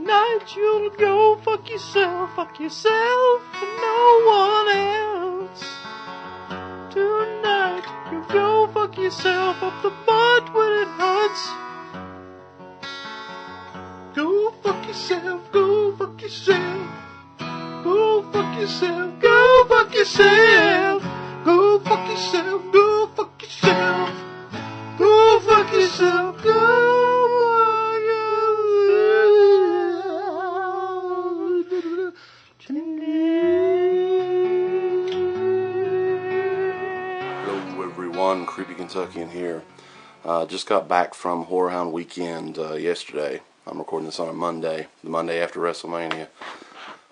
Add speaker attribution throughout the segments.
Speaker 1: Tonight you'll go fuck yourself and no one else. Tonight you'll go fuck yourself up the butt when it hurts. Go fuck yourself, go fuck yourself. Go fuck yourself, go fuck yourself. Go fuck yourself, go fuck yourself. Go fuck yourself, go fuck yourself.
Speaker 2: Hello everyone, Creepy Kentuckian here. Just got back from Horrorhound Weekend yesterday. I'm recording this on a Monday, the Monday after WrestleMania.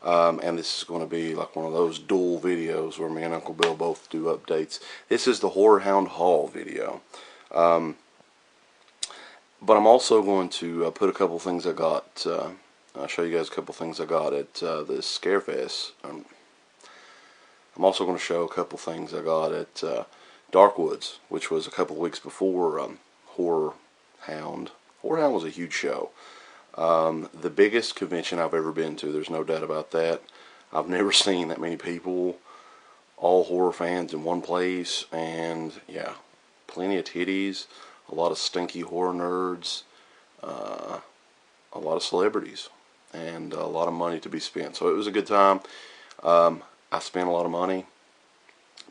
Speaker 2: And this is going to be like one of those dual videos where me and Uncle Bill both do updates. This is the Horrorhound Haul video. But I'm also going to put a couple things I got, I'll show you guys a couple things I got at this Scarefest. I'm also going to show a couple things I got at Darkwoods, which was a couple weeks before Horrorhound. Horrorhound was a huge show. The biggest convention I've ever been to, there's no doubt about that. I've never seen that many people, all horror fans in one place, and yeah, plenty of titties, a lot of stinky horror nerds, a lot of celebrities, and a lot of money to be spent. So it was a good time. I spent a lot of money,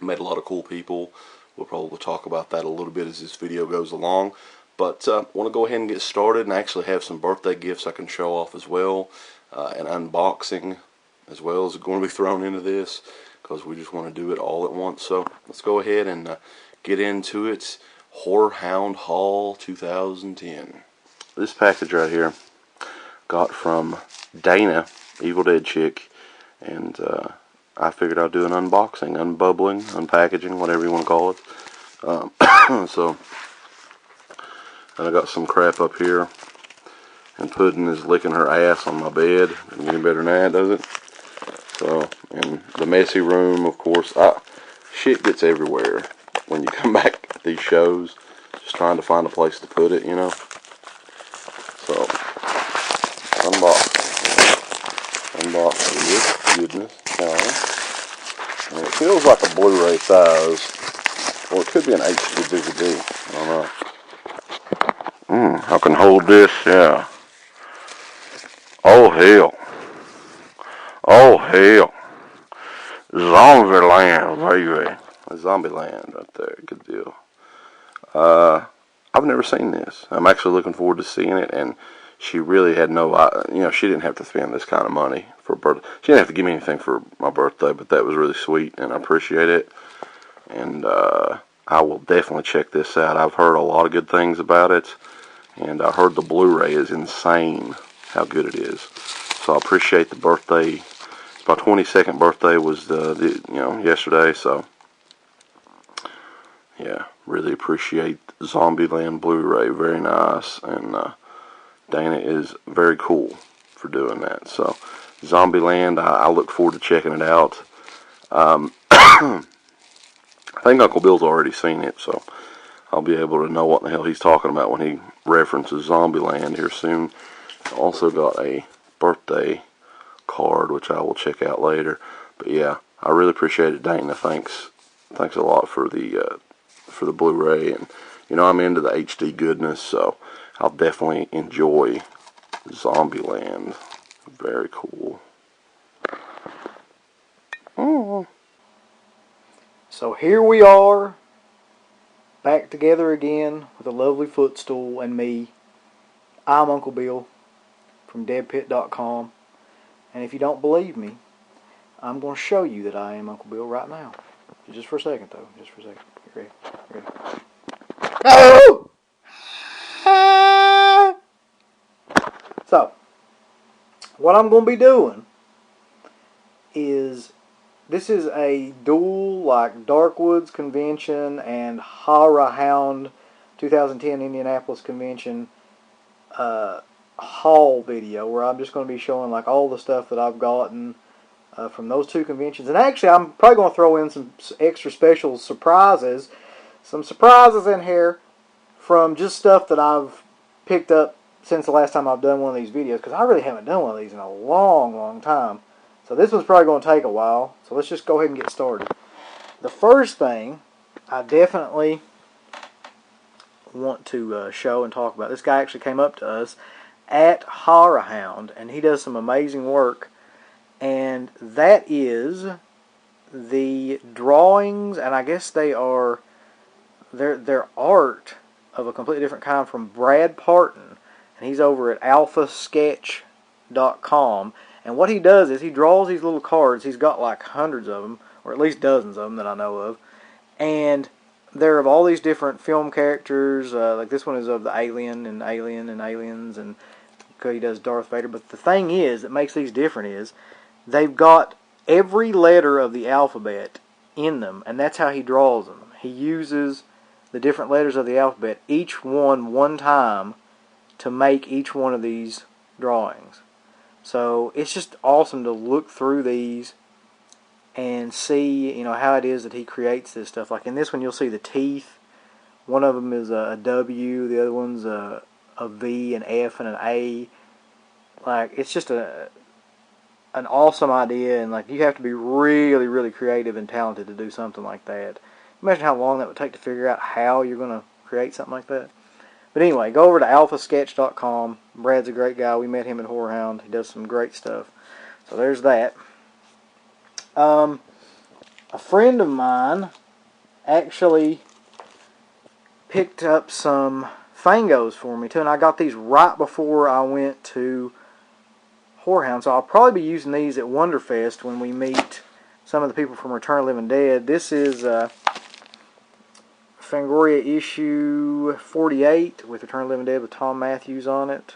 Speaker 2: met a lot of cool people. We'll probably talk about that a little bit as this video goes along. But I want to go ahead and get started, and I actually have some birthday gifts I can show off as well. An unboxing as well is going to be thrown into this, because we just want to do it all at once. So let's go ahead and get into it. Horrorhound Haul 2010. This package right here got from Dana, Evil Dead Chick, and I figured I'd do an unboxing, unbubbling, unpackaging, whatever you want to call it. So, and I got some crap up here, and Puddin' is licking her ass on my bed. Doesn't get any better than that, does it? So, in the messy room, of course, shit gets everywhere when you come back at these shows, just trying to find a place to put it, you know. So, unbox this goodness, and it feels like a Blu-ray size, or it could be an HD DVD. I don't know. I can hold this, yeah. Oh hell. Oh hell. Zombieland, baby. Zombieland right there, good deal. I've never seen this. I'm actually looking forward to seeing it, and she really had no, she didn't have to spend this kind of money for a birthday. She didn't have to give me anything for my birthday, but that was really sweet, and I appreciate it. And I will definitely check this out. I've heard a lot of good things about it, and I heard the Blu-ray is insane how good it is. So I appreciate the birthday. My 22nd birthday was yesterday, so yeah, really appreciate Zombieland Blu-ray. Very nice, and Dana is very cool for doing that. So Zombieland, I look forward to checking it out. I think Uncle Bill's already seen it, so I'll be able to know what the hell he's talking about when he references Zombieland here soon. I also got a birthday card, which I will check out later. But yeah, I really appreciate it, Dana. Thanks a lot for the Blu-ray, and I'm into the HD goodness, so I'll definitely enjoy Zombieland. Very cool. Oh.
Speaker 1: So here we are, back together again with a lovely footstool and me. I'm Uncle Bill from DEADPIT.com, and if you don't believe me, I'm going to show you that I am Uncle Bill right now. Just for a second, though. Just for a second. You ready? Oh! So, what I'm going to be doing is, this is a dual, like, Darkwoods convention and Horrorhound 2010 Indianapolis convention haul video, where I'm just going to be showing, like, all the stuff that I've gotten from those two conventions. And actually, I'm probably going to throw in some extra special surprises. Some surprises in here from just stuff that I've picked up since the last time I've done one of these videos, because I really haven't done one of these in a long time. So this one's probably going to take a while. So let's just go ahead and get started. The first thing I definitely want to show and talk about. This guy actually came up to us at Horrorhound, and he does some amazing work. And that is the drawings, and I guess they're art of a completely different kind from Brad Parton, and he's over at alphasketch.com. And what he does is he draws these little cards. He's got like hundreds of them, or at least dozens of them that I know of, and they're of all these different film characters. Like this one is of the Alien and Aliens, and he does Darth Vader. But the thing is that makes these different is they've got every letter of the alphabet in them, and that's how he draws them. He uses the different letters of the alphabet, each one time, to make each one of these drawings. So it's just awesome to look through these and see, you know, how it is that he creates this stuff. Like in this one, you'll see the teeth. One of them is a W, the other one's a V, an F, and an A. Like, it's just an awesome idea, and like you have to be really creative and talented to do something like that. Imagine how long that would take to figure out how you're going to create something like that. But anyway, go over to alphasketch.com. Brad's a great guy. We met him at Horrorhound. He does some great stuff. So there's that. A friend of mine actually picked up some Fangos for me too, and I got these right before I went to Horrorhound, so I'll probably be using these at Wonderfest when we meet some of the people from Return of the Living Dead. This is Fangoria issue 48 with Return of the Living Dead with Tom Matthews on it,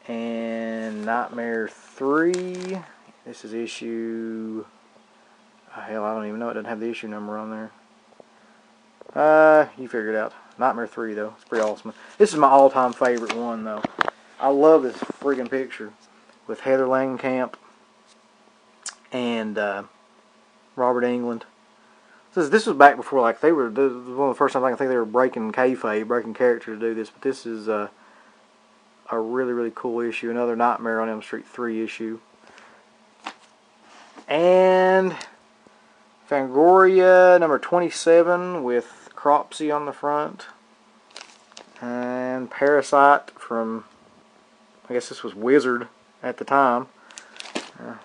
Speaker 1: and Nightmare 3. This is issue... hell, I don't even know. It doesn't have the issue number on there. You figure it out. Nightmare 3, though. It's pretty awesome. This is my all-time favorite one, though. I love this friggin' picture with Heather Langenkamp and Robert Englund. This was back before, like, this was one of the first times I can think they were breaking kayfabe, breaking character to do this. But this is a really cool issue. Another Nightmare on Elm Street 3 issue. And Fangoria number 27 with Cropsy on the front. And Parasite from, I guess this was Wizard at the time.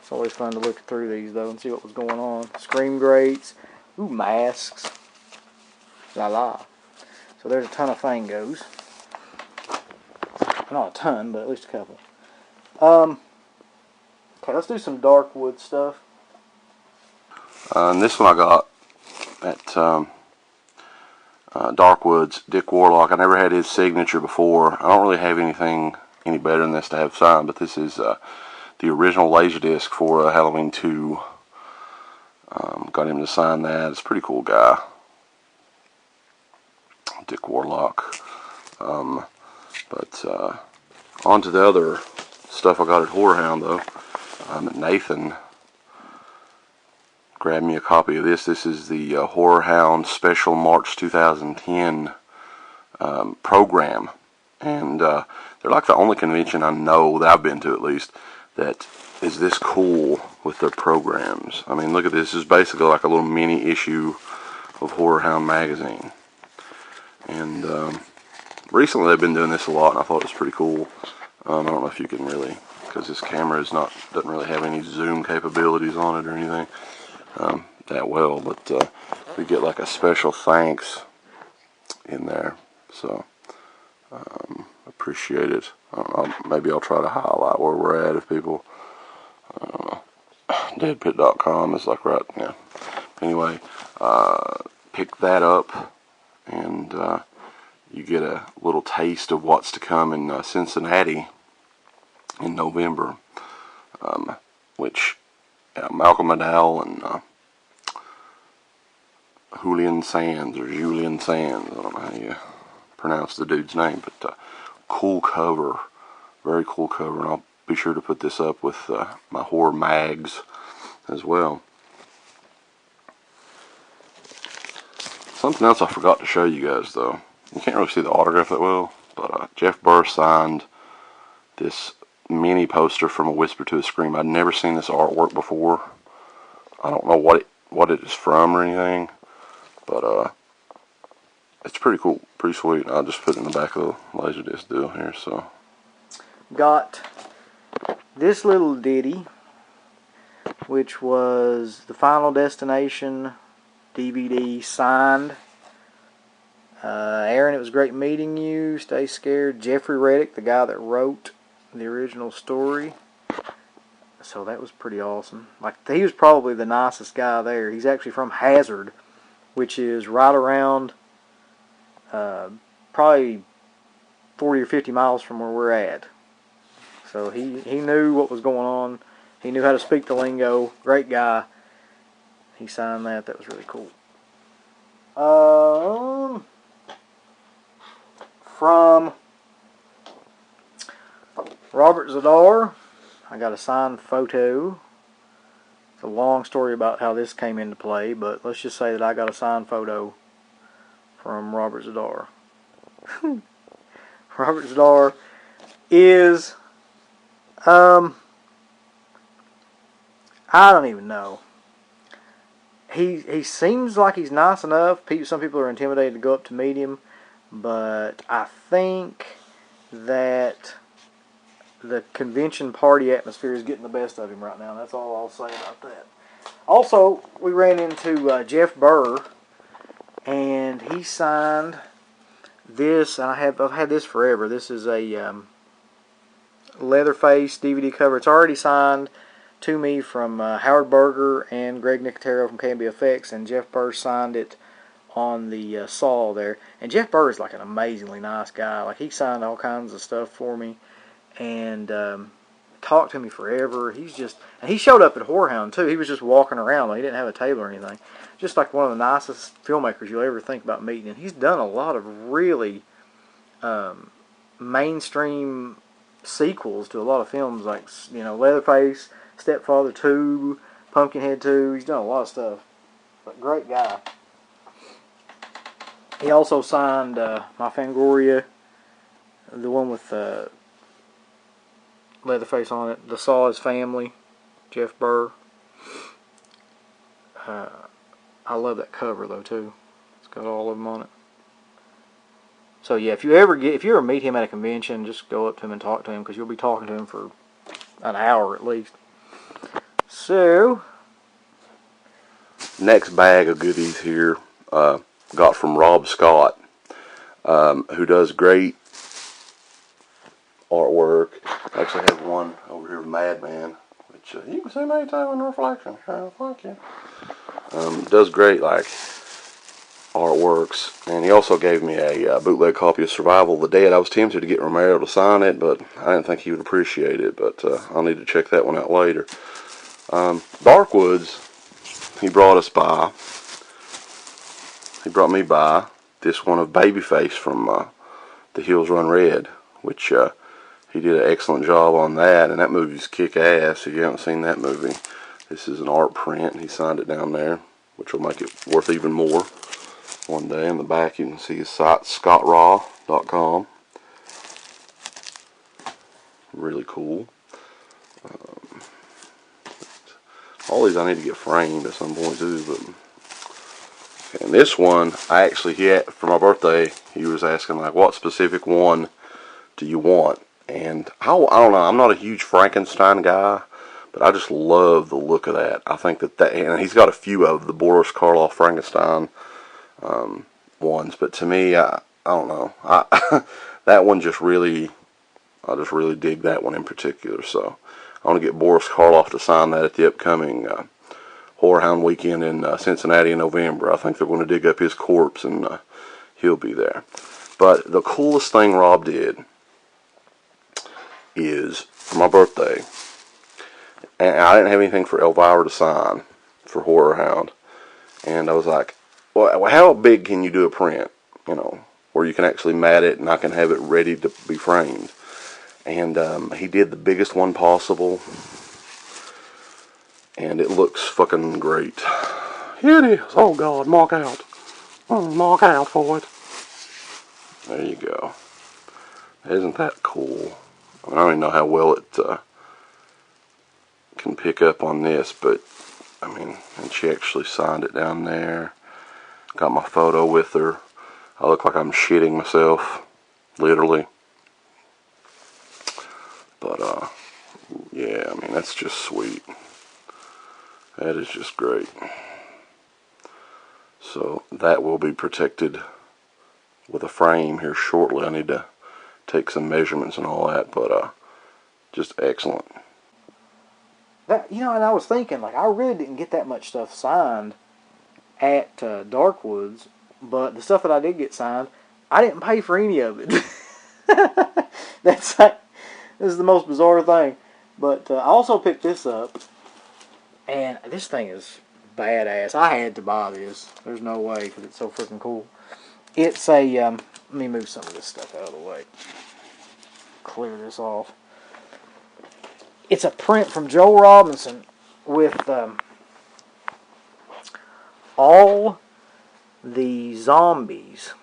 Speaker 1: It's always fun to look through these, though, and see what was going on. Scream Greats. Ooh, masks. La la. So there's a ton of Fangos. Not a ton, but at least a couple. Okay, let's do some Darkwood stuff.
Speaker 2: And this one I got at Darkwood's, Dick Warlock. I never had his signature before. I don't really have anything any better than this to have signed, but this is the original Laserdisc for Halloween 2. Got him to sign that. It's a pretty cool guy, Dick Warlock. But on to the other stuff I got at Horrorhound, though. Nathan grabbed me a copy of this. This is the Horrorhound Special March 2010 program. And they're like the only convention I know, that I've been to at least, that is this cool with their programs. I mean, look at this. This is basically like a little mini issue of Horrorhound magazine. And recently they've been doing this a lot, and I thought it was pretty cool. I don't know if you can really, because this camera doesn't really have any zoom capabilities on it or anything that well, but we get like a special thanks in there, so appreciate it. Maybe I'll try to highlight where we're at if people, I don't know, DEADPIT.com is like right, yeah. Anyway, pick that up, and you get a little taste of what's to come in Cincinnati in November, which Malcolm McDowell and Julian Sands, I don't know how you pronounce the dude's name, but cool cover, very cool cover, and I'll be sure to put this up with my horror mags as well. Something else I forgot to show you guys, though. You can't really see the autograph that well. But Jeff Burr signed this mini poster from A Whisper to a Scream. I'd never seen this artwork before. I don't know what it is from or anything, but it's pretty cool, pretty sweet. I'll just put it in the back of the Laserdisc deal here. So
Speaker 1: got this little ditty, which was the Final Destination DVD signed. Aaron, it was great meeting you. Stay scared. Jeffrey Reddick, the guy that wrote the original story. So that was pretty awesome. Like, he was probably the nicest guy there. He's actually from Hazard, which is right around probably 40 or 50 miles from where we're at. So he knew what was going on. He knew how to speak the lingo. Great guy. He signed that. That was really cool. From Robert Zadar, I got a signed photo. It's a long story about how this came into play, but let's just say that I got a signed photo from Robert Zadar. Robert Zadar is, I don't even know. He seems like he's nice enough. Some people are intimidated to go up to meet him, but I think that the convention party atmosphere is getting the best of him right now. That's all I'll say about that. Also, we ran into Jeff Burr, and he signed this, and I've had this forever. This is a Leatherface DVD cover. It's already signed to me from Howard Berger and Greg Nicotero from KMB Effects, and Jeff Burr signed it on the Saw there. And Jeff Burr is like an amazingly nice guy. Like, he signed all kinds of stuff for me, and talked to me forever. And he showed up at Horrorhound too. He was just walking around. Like, he didn't have a table or anything. Just like one of the nicest filmmakers you'll ever think about meeting. And he's done a lot of really mainstream sequels to a lot of films, like, Leatherface, Stepfather 2, Pumpkinhead 2. He's done a lot of stuff. But great guy. He also signed my Fangoria, the one with Leatherface on it. The Saw His Family, Jeff Burr. I love that cover though too. It's got all of them on it. So yeah, if you ever meet him at a convention, just go up to him and talk to him, because you'll be talking to him for an hour at least. So,
Speaker 2: next bag of goodies here, got from Rob Scott, who does great artwork. I actually have one over here, Madman, which you can see many times in reflection. Thank you. Does great artworks, and he also gave me a bootleg copy of Survival of the Dead. I was tempted to get Romero to sign it, but I didn't think he would appreciate it. But I'll need to check that one out later. Darkwoods, he brought me by this one of Babyface from The Hills Run Red, which he did an excellent job on that, and that movie's kick-ass. If you haven't seen that movie, this is an art print, and he signed it down there, which will make it worth even more one day. In the back, you can see his site, scottraw.com. Really cool. All these I need to get framed at some point too, but and this one for my birthday, he was asking like, what specific one do you want? And I don't know, I'm not a huge Frankenstein guy, but I just love the look of that. I think that and he's got a few of the Boris Karloff Frankenstein ones, but to me, I don't know, that one I just really dig that one in particular. So I want to get Boris Karloff to sign that at the upcoming Horrorhound Weekend in Cincinnati in November. I think they're going to dig up his corpse, and he'll be there. But the coolest thing Rob did is, for my birthday, and I didn't have anything for Elvira to sign for Horrorhound, and I was like, well, how big can you do a print, where you can actually mat it and I can have it ready to be framed? And he did the biggest one possible, and it looks fucking great. Here it is. Oh God, mark out. Mark out for it. There you go. Isn't that cool? I don't even know how well it can pick up on this, but I mean, and she actually signed it down there. Got my photo with her. I look like I'm shitting myself, literally. But yeah, I mean, that's just sweet. That is just great. So that will be protected with a frame here shortly. I need to take some measurements and all that, but just excellent.
Speaker 1: That, you know, and I was thinking, like, I really didn't get that much stuff signed at Darkwoods, but the stuff that I did get signed, I didn't pay for any of it. This is the most bizarre thing. But I also picked this up, and this thing is badass. I had to buy this. There's no way, because it's so freaking cool. It's a, let me move some of this stuff out of the way. Clear this off. It's a print from Joel Robinson with all the zombies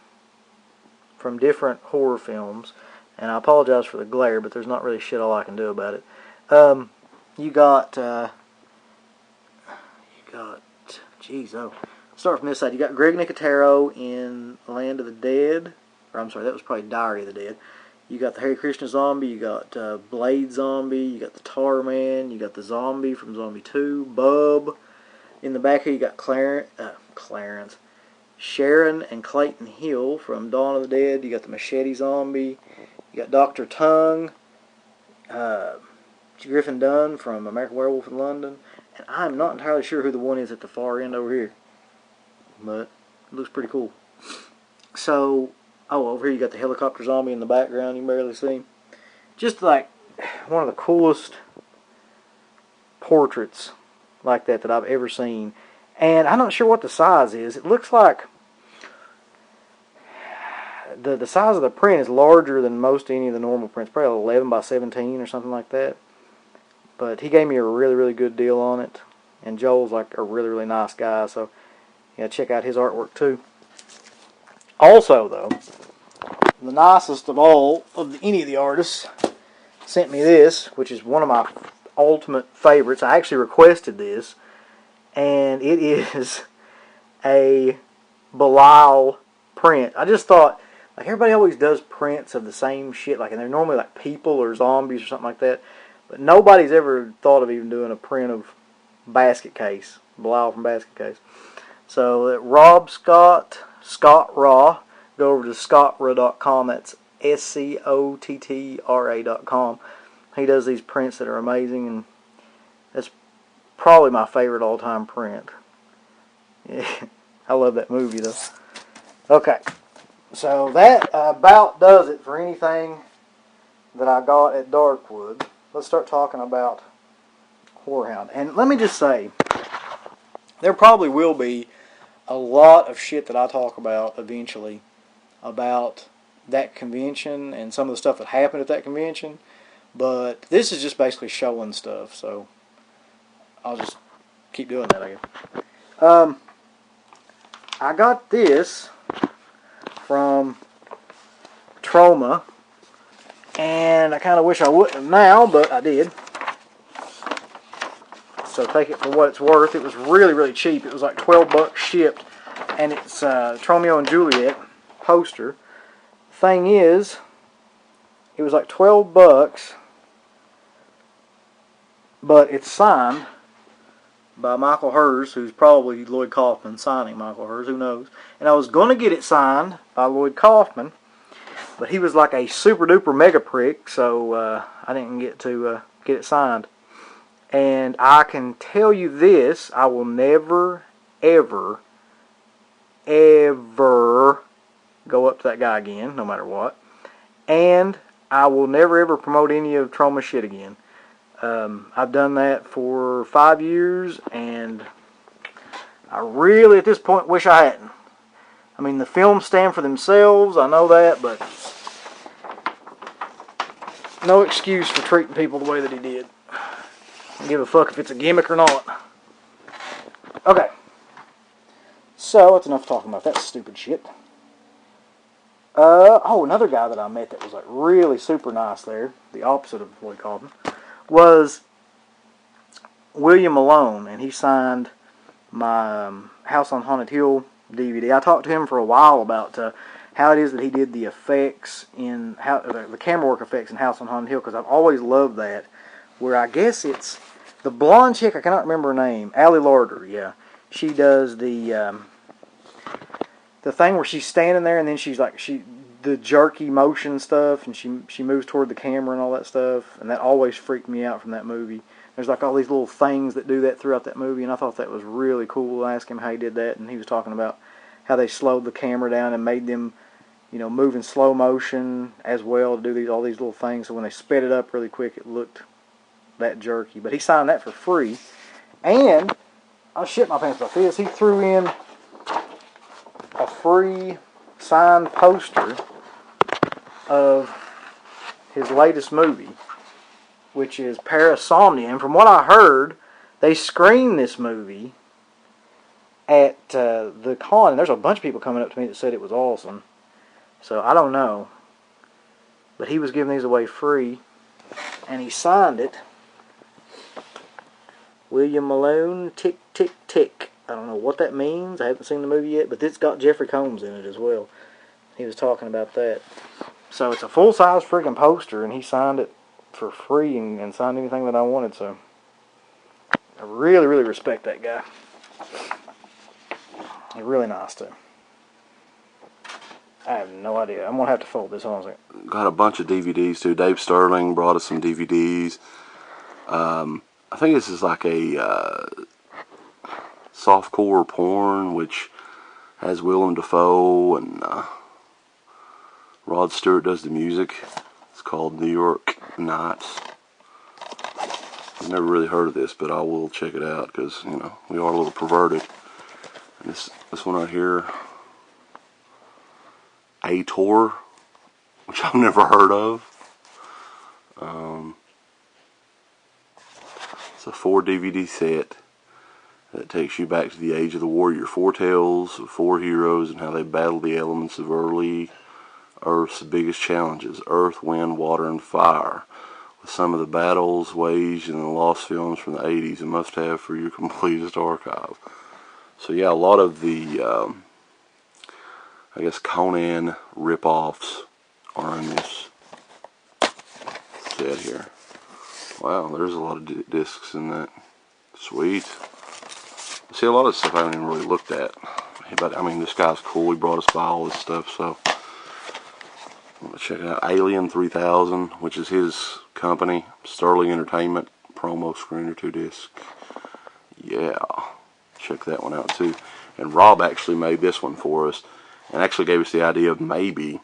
Speaker 1: from different horror films. And I apologize for the glare, but there's not really shit all I can do about it. You got, start from this side. You got Greg Nicotero in Land of the Dead. Or I'm sorry, that was probably Diary of the Dead. You got the Hare Krishna zombie, you got Blade zombie, you got the Tar Man, you got the zombie from Zombie 2, Bub. In the back here you got Clarence, Sharon and Clayton Hill from Dawn of the Dead. You got the Machete zombie, you got Dr. Tongue, Griffin Dunn from American Werewolf in London, and I'm not entirely sure who the one is at the far end over here, but it looks pretty cool. So, over here you got the helicopter zombie in the background, you can barely see him. Just like one of the coolest portraits like that I've ever seen. And I'm not sure what the size is. It looks like the size of the print is larger than most any of the normal prints. Probably 11 by 17 or something like that. But he gave me a really, really good deal on it. And Joel's like a really, really nice guy. So, yeah, check out his artwork too. Also, though, the nicest of all of any of the artists sent me this, which is one of my ultimate favorites. I actually requested this, and it is a Belial print. I just thought, like, everybody always does prints of the same shit, like, and they're normally like people or zombies or something like that, but nobody's ever thought of even doing a print of Basket Case, Belial from Basket Case. So Rob Scott Raw, go over to scottra.com. That's SCOTTRA.com. He does these prints that are amazing, and that's probably my favorite all-time print. Yeah, I love that movie, though. Okay, so that about does it for anything that I got at Darkwood. Let's start talking about Horrorhound. And let me just say, there probably will be a lot of shit that I talk about eventually about that convention and some of the stuff that happened at that convention. But this is just basically showing stuff, so I'll just keep doing that, I guess. I got this from Troma, and I kind of wish I wouldn't have now, but I did. So take it for what it's worth. It was really, really cheap. It was like $12 shipped, and it's Romeo and Juliet poster. Thing is, it was like $12, but it's signed by Michael Hers, who's probably Lloyd Kaufman signing Michael Hers, who knows. And I was going to get it signed by Lloyd Kaufman, but he was like a super duper mega prick, so I didn't get to get it signed. And I can tell you this, I will never, ever, ever go up to that guy again, no matter what. And I will never, ever promote any of Troma's shit again. I've done that for 5 years, and I really, at this point, wish I hadn't. I mean, the films stand for themselves, I know that, but no excuse for treating people the way that he did. I don't give a fuck if it's a gimmick or not. Okay. So, that's enough talking about that stupid shit. Oh, another guy that I met that was like really super nice there, the opposite of what he called him, was William Malone, and he signed my House on Haunted Hill DVD. I talked to him for a while about how it is that he did the effects in the camera work effects in House on Haunted Hill, because I've always loved that. Where I guess it's the blonde chick, I cannot remember her name, Allie Larder. Yeah, she does the thing where she's standing there and then she's like the jerky motion stuff, and she moves toward the camera and all that stuff, and that always freaked me out from that movie. There's like all these little things that do that throughout that movie, and I thought that was really cool. I asked him how he did that, and he was talking about how they slowed the camera down and made them, move in slow motion as well to do all these little things. So when they sped it up really quick, it looked that jerky. But he signed that for free, and I shit my pants about this. He threw in a free signed poster of his latest movie, which is Parasomnia. And from what I heard, they screened this movie at the con, and there's a bunch of people coming up to me that said it was awesome. So I don't know, but he was giving these away free, and he signed it. William Malone, tick, tick, tick. I don't know what that means. I haven't seen the movie yet, but it's got Jeffrey Combs in it as well. He was talking about that. So it's a full-size freaking poster, and he signed it for free and signed anything that I wanted. So I really, really respect that guy. He's really nice too. I have no idea. I'm going to have to fold this on a second.
Speaker 2: Got a bunch of DVDs too. Dave Sterling brought us some DVDs. I think this is like a softcore porn, which has Willem Dafoe and Rod Stewart does the music. It's called New York Nights. I've never really heard of this, but I will check it out because, we are a little perverted. And this one right here, A-Tor, which I've never heard of. It's a 4 DVD set that takes you back to the age of the warrior. 4 tales of 4 heroes and how they battled the elements of early Earth's biggest challenges: earth, wind, water, and fire. With some of the battles waged in the lost films from the 80s, a must-have for your completest archive. So yeah, a lot of the, I guess, Conan rip-offs are in this set here. Wow, there's a lot of discs in that. Sweet. See, a lot of stuff I haven't even really looked at. But, I mean, this guy's cool. He brought us by all this stuff, so I'm going to check it out. Alien 3000, which is his company. Sterling Entertainment. Promo screener 2 disc. Yeah. Check that one out, too. And Rob actually made this one for us. And actually gave us the idea of maybe...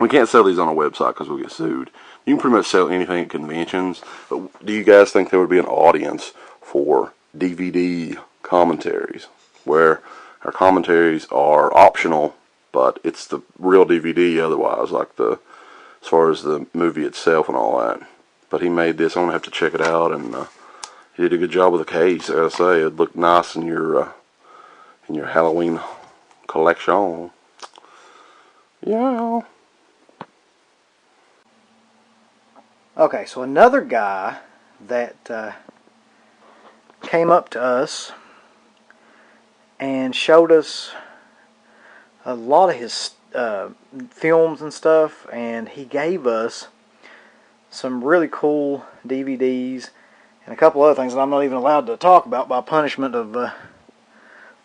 Speaker 2: We can't sell these on our website because we'll get sued. You can pretty much sell anything at conventions. But do you guys think there would be an audience for DVD commentaries, where our commentaries are optional, but it's the real DVD otherwise, like as far as the movie itself and all that. But he made this. I'm gonna have to check it out, and he did a good job with the case. I gotta say, it looked nice in your Halloween collection. Yeah.
Speaker 1: Okay, so another guy that came up to us and showed us a lot of his films and stuff, and he gave us some really cool DVDs and a couple other things that I'm not even allowed to talk about by punishment of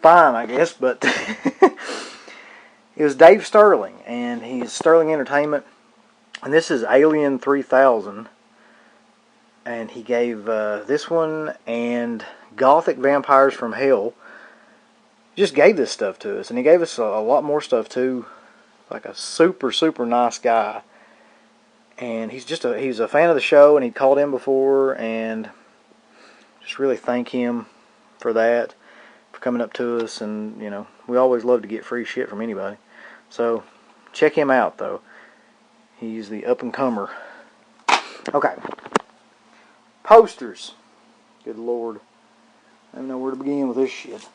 Speaker 1: fine, I guess, but it was Dave Sterling, and he's Sterling Entertainment. And this is Alien 3000, and he gave this one and Gothic Vampires from Hell. He just gave this stuff to us, and he gave us a lot more stuff too. Like a super, super nice guy. And he's a fan of the show, and he called in before, and just really thank him for that, for coming up to us. And we always love to get free shit from anybody. So check him out though. He's the up-and-comer. Okay. Posters. Good Lord. I don't know where to begin with this shit.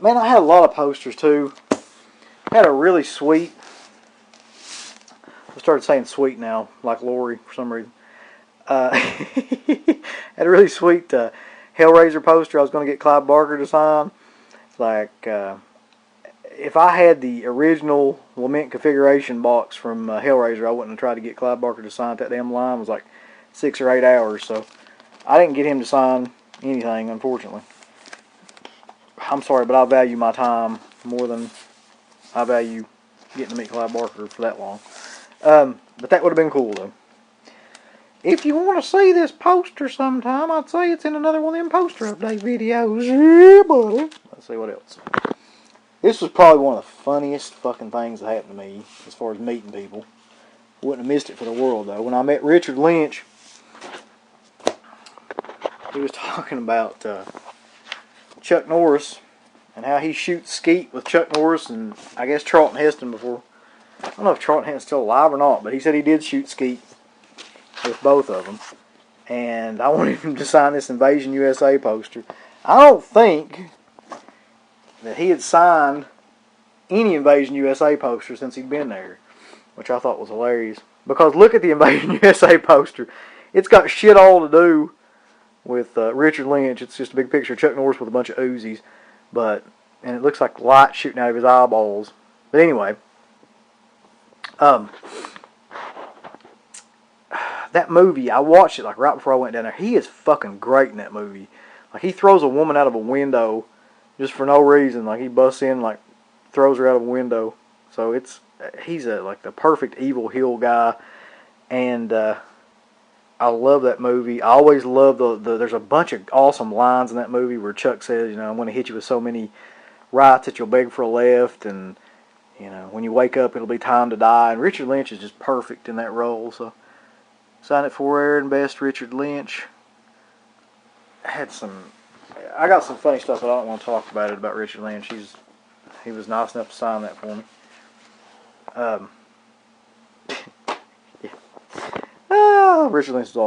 Speaker 1: Man, I had a lot of posters, too. I Had a really sweet, I started saying sweet now, like Lori for some reason. Had a really sweet Hellraiser poster I was going to get Clive Barker to sign. It's like, if I had the original Lament configuration box from Hellraiser, I wouldn't have tried to get Clive Barker to sign. That damn line was like 6 or 8 hours, so I didn't get him to sign anything, unfortunately. I'm sorry, but I value my time more than I value getting to meet Clive Barker for that long. But that would have been cool, though. If you want to see this poster sometime, I'd say it's in another one of them poster update videos. Yeah, buddy. Let's see what else. This was probably one of the funniest fucking things that happened to me as far as meeting people. Wouldn't have missed it for the world, though. When I met Richard Lynch, he was talking about Chuck Norris and how he shoots skeet with Chuck Norris and I guess Charlton Heston before. I don't know if Charlton Heston's still alive or not, but he said he did shoot skeet with both of them. And I wanted him to sign this Invasion USA poster. I don't think that he had signed any Invasion USA poster since he'd been there, which I thought was hilarious. Because look at the Invasion USA poster. It's got shit all to do with Richard Lynch. It's just a big picture of Chuck Norris with a bunch of Uzis. And it looks like light shooting out of his eyeballs. But anyway, that movie, I watched it like right before I went down there. He is fucking great in that movie. Like, he throws a woman out of a window just for no reason. Like, he busts in, like, throws her out of a window. So he's like the perfect evil heel guy. And I love that movie. I always love there's a bunch of awesome lines in that movie where Chuck says, you know, I'm going to hit you with so many rights that you'll beg for a left, and, you know, when you wake up it'll be time to die. And Richard Lynch is just perfect in that role. So sign it for Aaron Best, Richard Lynch. I got some funny stuff, but I don't want to talk about it about Richard Lynch. He was nice enough to sign that for me. Yeah. Richard Lynch is awesome.